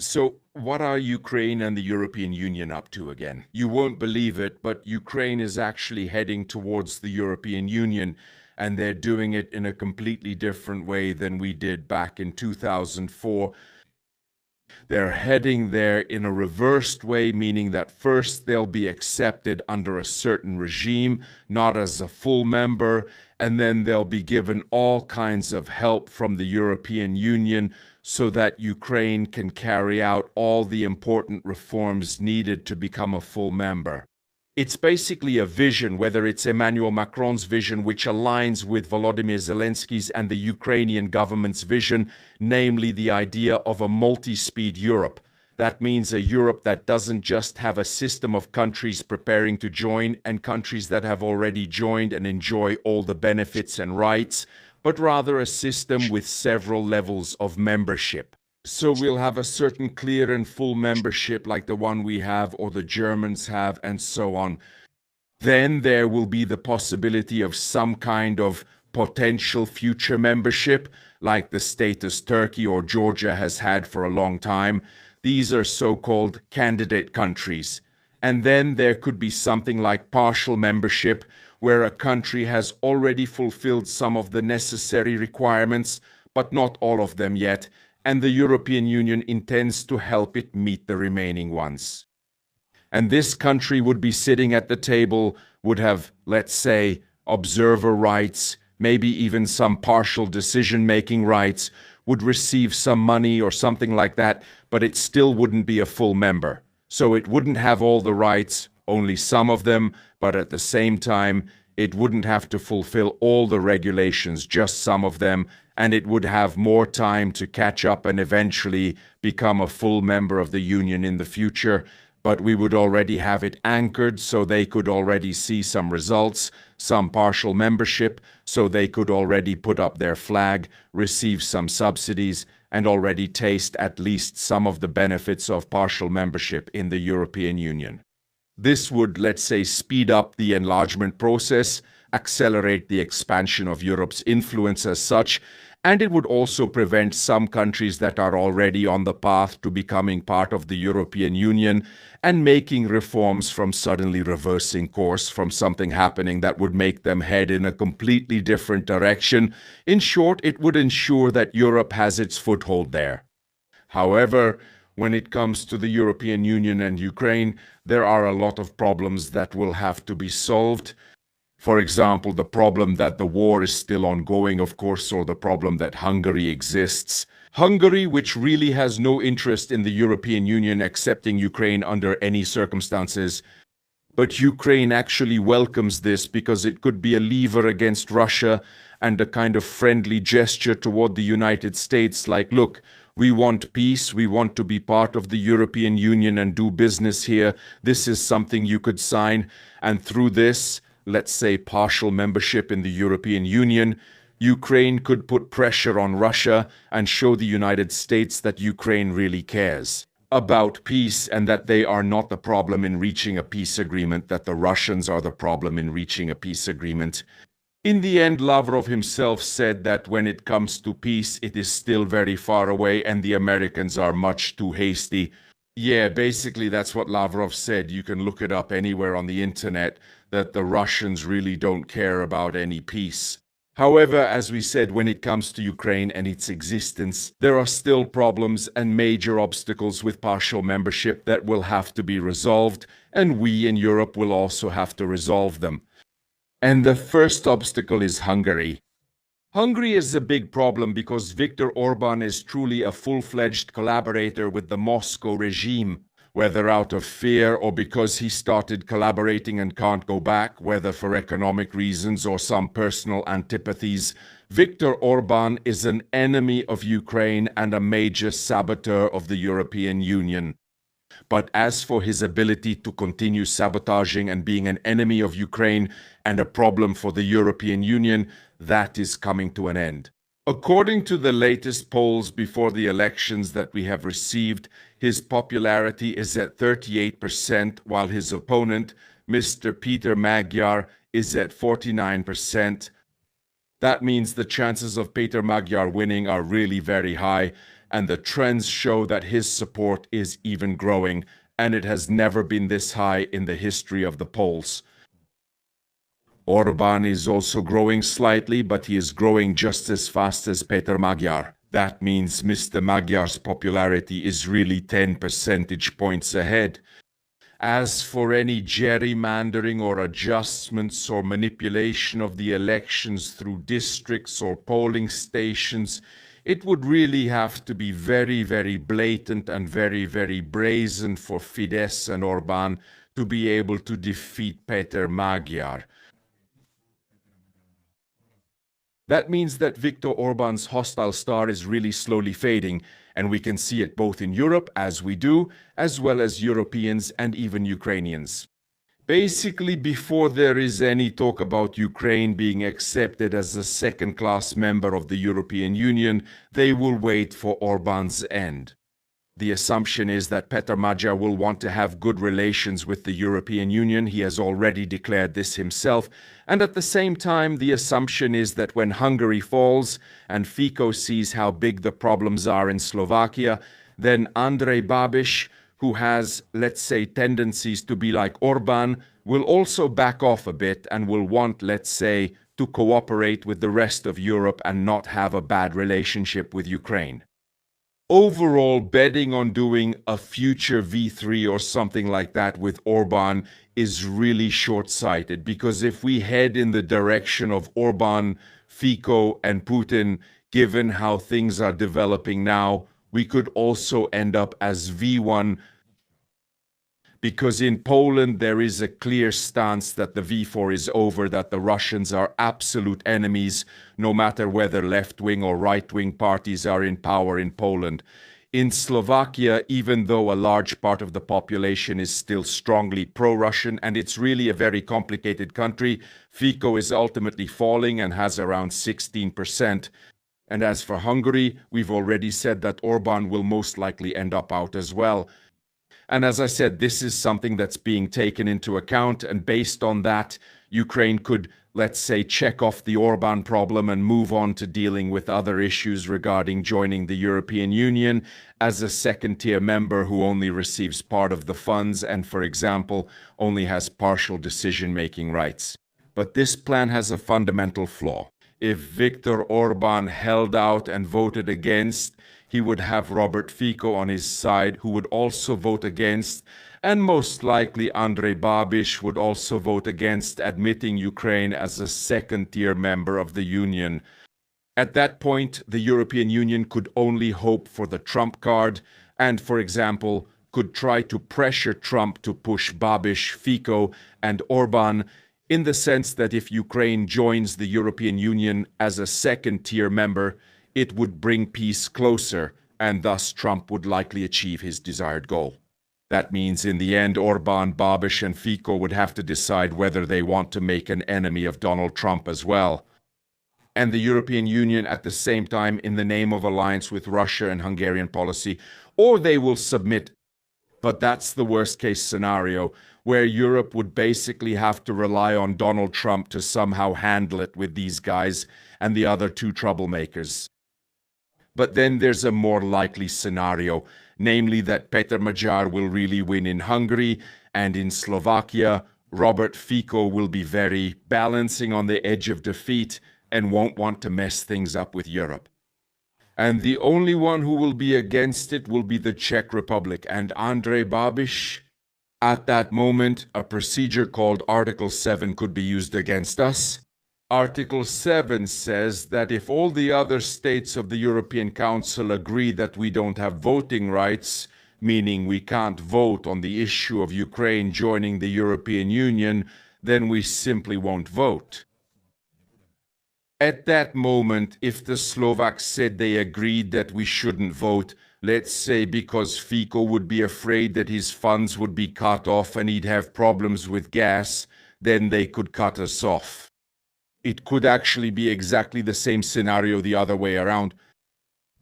So, what are Ukraine and the European Union up to again? You won't believe it, but Ukraine is actually heading towards the European Union, and they're doing it in a completely different way than we did back in 2004. They're heading there in a reversed way, meaning that first they'll be accepted under a certain regime, not as a full member, and then they'll be given all kinds of help from the European Union so that Ukraine can carry out all the important reforms needed to become a full member. It's basically a vision, whether it's Emmanuel Macron's vision, which aligns with Volodymyr Zelensky's and the Ukrainian government's vision, namely the idea of a multi-speed Europe. That means a Europe that doesn't just have a system of countries preparing to join and countries that have already joined and enjoy all the benefits and rights, but rather a system with several levels of membership. So we'll have a certain clear and full membership like the one we have or the Germans have and so on. Then there will be the possibility of some kind of potential future membership like the status Turkey or Georgia has had for a long time. These are so-called candidate countries. And then there could be something like partial membership where a country has already fulfilled some of the necessary requirements, but not all of them yet, and the European Union intends to help it meet the remaining ones. And this country would be sitting at the table, would have, let's say, observer rights, maybe even some partial decision-making rights, would receive some money or something like that, but it still wouldn't be a full member. So it wouldn't have all the rights, only some of them, but at the same time, it wouldn't have to fulfill all the regulations, just some of them, and it would have more time to catch up and eventually become a full member of the Union in the future. But we would already have it anchored so they could already see some results, some partial membership, so they could already put up their flag, receive some subsidies, and already taste at least some of the benefits of partial membership in the European Union. This would, let's say, speed up the enlargement process, accelerate the expansion of Europe's influence as such, and it would also prevent some countries that are already on the path to becoming part of the European Union and making reforms from suddenly reversing course from something happening that would make them head in a completely different direction. In short, it would ensure that Europe has its foothold there. However, when it comes to the European Union and Ukraine, there are a lot of problems that will have to be solved. For example, the problem that the war is still ongoing, of course, or the problem that Hungary exists. Hungary, which really has no interest in the European Union accepting Ukraine under any circumstances. But Ukraine actually welcomes this because it could be a lever against Russia and a kind of friendly gesture toward the United States, like, look, we want peace, we want to be part of the European Union and do business here. This is something you could sign, and through this, let's say, partial membership in the European Union, Ukraine could put pressure on Russia and show the United States that Ukraine really cares about peace and that they are not the problem in reaching a peace agreement, that the Russians are the problem in reaching a peace agreement. In the end, Lavrov himself said that when it comes to peace, it is still very far away and the Americans are much too hasty. Yeah, basically that's what Lavrov said. You can look it up anywhere on the internet, that the Russians really don't care about any peace. However, as we said, when it comes to Ukraine and its existence, there are still problems and major obstacles with partial membership that will have to be resolved, and we in Europe will also have to resolve them. And the first obstacle is Hungary. Hungary is a big problem because Viktor Orban is truly a full-fledged collaborator with the Moscow regime, whether out of fear or because he started collaborating and can't go back, whether for economic reasons or some personal antipathies. Viktor Orban is an enemy of Ukraine and a major saboteur of the European Union. But as for his ability to continue sabotaging and being an enemy of Ukraine and a problem for the European Union, that is coming to an end. According to the latest polls before the elections that we have received, his popularity is at 38%, while his opponent, Mr. Peter Magyar, is at 49%. That means the chances of Peter Magyar winning are really very high. and the trends show that his support is even growing, and it has never been this high in the history of the polls. Orban is also growing slightly, but he is growing just as fast as Peter Magyar. That means Mr. Magyar's popularity is really 10 percentage points ahead. As for any gerrymandering or adjustments or manipulation of the elections through districts or polling stations, it would really have to be very, very blatant and very, very brazen for Fidesz and Orban to be able to defeat Peter Magyar. That means that Viktor Orban's hostile star is really slowly fading, and we can see it both in Europe, as we do, as well as Europeans and even Ukrainians. Basically, before there is any talk about Ukraine being accepted as a second-class member of the European Union, they will wait for Orban's end. The assumption is that Peter Magyar will want to have good relations with the European Union. He has already declared this himself. And at the same time, the assumption is that when Hungary falls and Fico sees how big the problems are in Slovakia, then Andrej Babiš, who has, let's say, tendencies to be like Orban, will also back off a bit and will want, let's say, to cooperate with the rest of Europe and not have a bad relationship with Ukraine. Overall, betting on doing a future V3 or something like that with Orban is really short-sighted, because if we head in the direction of Orban, Fico, and Putin, given how things are developing now, we could also end up as V1, because in Poland there is a clear stance that the V4 is over, that the Russians are absolute enemies, no matter whether left-wing or right-wing parties are in power in Poland. In Slovakia, even though a large part of the population is still strongly pro-Russian, and it's really a very complicated country, Fico is ultimately falling and has around 16%. And as for Hungary, we've already said that Orban will most likely end up out as well. And as I said, this is something that's being taken into account, and based on that, Ukraine could, let's say, check off the Orban problem and move on to dealing with other issues regarding joining the European Union as a second-tier member who only receives part of the funds and, for example, only has partial decision-making rights. But this plan has a fundamental flaw. If Viktor Orban held out and voted against, he would have Robert Fico on his side, who would also vote against, and most likely Andrej Babiš would also vote against admitting Ukraine as a second-tier member of the Union. At that point, the European Union could only hope for the Trump card and, for example, could try to pressure Trump to push Babiš, Fico, and Orban, in the sense that if Ukraine joins the European Union as a second-tier member, it would bring peace closer, and thus Trump would likely achieve his desired goal. That means in the end, Orban, Babiš, and Fico would have to decide whether they want to make an enemy of Donald Trump as well. And the European Union at the same time in the name of alliance with Russia and Hungarian policy, or they will submit. But that's the worst-case scenario, where Europe would basically have to rely on Donald Trump to somehow handle it with these guys and the other two troublemakers. But then there's a more likely scenario, namely that Peter Magyar will really win in Hungary, and in Slovakia, Robert Fico will be very balancing on the edge of defeat and won't want to mess things up with Europe. And the only one who will be against it will be the Czech Republic and Andrej Babiš. At that moment, a procedure called Article 7 could be used against us. Article 7 says that if all the other states of the European Council agree that we don't have voting rights, meaning we can't vote on the issue of Ukraine joining the European Union, then we simply won't vote. At that moment, if the Slovaks said they agreed that we shouldn't vote, let's say because Fico would be afraid that his funds would be cut off and he'd have problems with gas, then they could cut us off. It could actually be exactly the same scenario the other way around.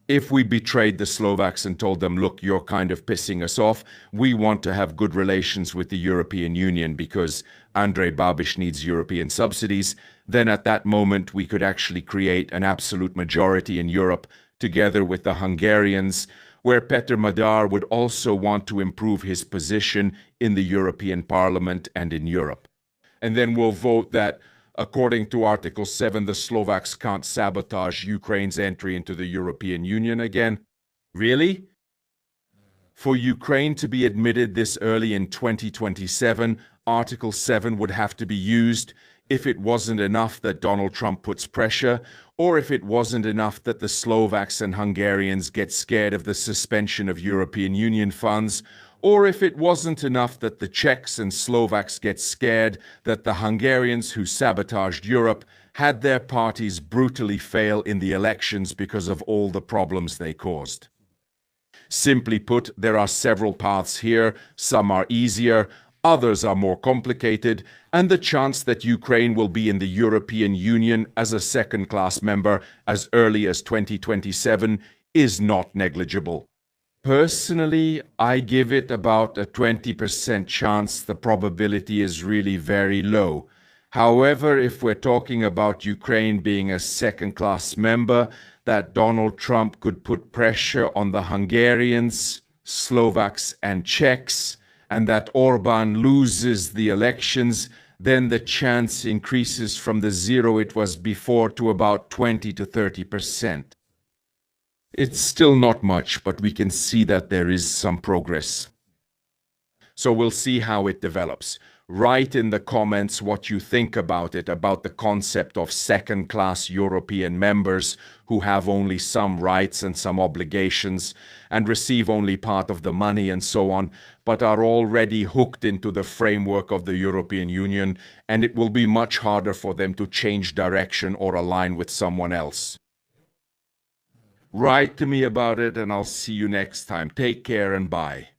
If we betrayed the Slovaks and told them, look, you're kind of pissing us off, we want to have good relations with the European Union because Andrej Babiš needs European subsidies, then at that moment we could actually create an absolute majority in Europe together with the Hungarians, where Peter Madar would also want to improve his position in the European Parliament and in Europe. And then we'll vote that, according to Article 7, the Slovaks can't sabotage Ukraine's entry into the European Union again. Really? For Ukraine to be admitted this early in 2027, Article 7 would have to be used if it wasn't enough that Donald Trump puts pressure, or if it wasn't enough that the Slovaks and Hungarians get scared of the suspension of European Union funds, or if it wasn't enough that the Czechs and Slovaks get scared that the Hungarians who sabotaged Europe had their parties brutally fail in the elections because of all the problems they caused. Simply put, there are several paths here. Some are easier, others are more complicated, and the chance that Ukraine will be in the European Union as a second-class member as early as 2027 is not negligible. Personally, I give it about a 20% chance. The probability is really very low. However, if we're talking about Ukraine being a second-class member, that Donald Trump could put pressure on the Hungarians, Slovaks, and Czechs, and that Orban loses the elections, then the chance increases from the zero it was before to about 20 to 30%. It's still not much, but we can see that there is some progress. So we'll see how it develops. Write in the comments what you think about it, about the concept of second-class European members who have only some rights and some obligations and receive only part of the money and so on, but are already hooked into the framework of the European Union, and it will be much harder for them to change direction or align with someone else. Write to me about it, and I'll see you next time. Take care and bye.